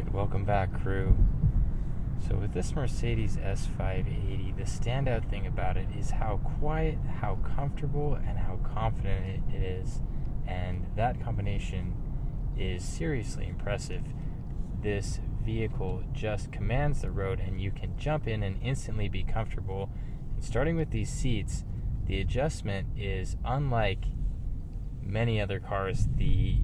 Alright, welcome back, crew. So with this Mercedes S580, the standout thing about it is how quiet, how comfortable, and how confident it is. And that combination is seriously impressive. This vehicle just commands the road and you can jump in and instantly be comfortable. And starting with these seats, the adjustment is unlike many other cars. The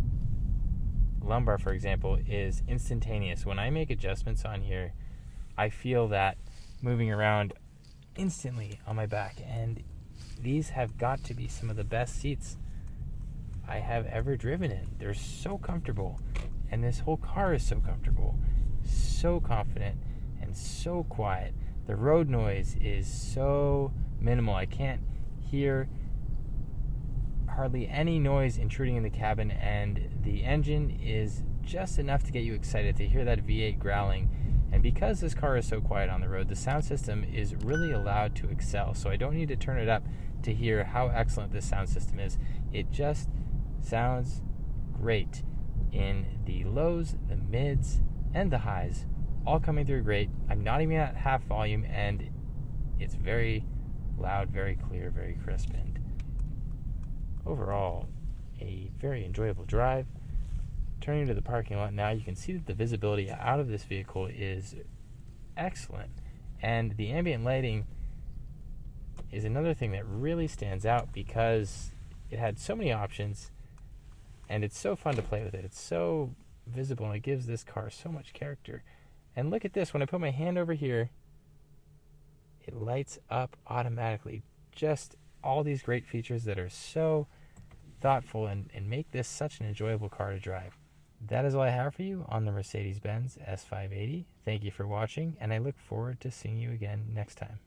lumbar, for example, is instantaneous. When I make adjustments on here, I feel that moving around instantly on my back, and these have got to be some of the best seats I have ever driven in. They're so comfortable, and this whole car is so comfortable, so confident, and so quiet. The road noise is so minimal. I can't hear hardly any noise intruding in the cabin, and the engine is just enough to get you excited to hear that V8 growling. And because this car is so quiet on the road, the sound system is really allowed to excel, so I don't need to turn it up to hear how excellent this sound system is. It just sounds great in the lows, the mids, and the highs, all coming through great. I'm not even at half volume, and it's very loud, very clear, very crisp, and overall, a very enjoyable drive. Turning to the parking lot now, you can see that the visibility out of this vehicle is excellent. And the ambient lighting is another thing that really stands out because it had so many options and it's so fun to play with it. It's so visible and it gives this car so much character. And look at this, when I put my hand over here, it lights up automatically. Just all these great features that are so thoughtful and make this such an enjoyable car to drive. That is all I have for you on the Mercedes-Benz S580. Thank you for watching, and I look forward to seeing you again next time.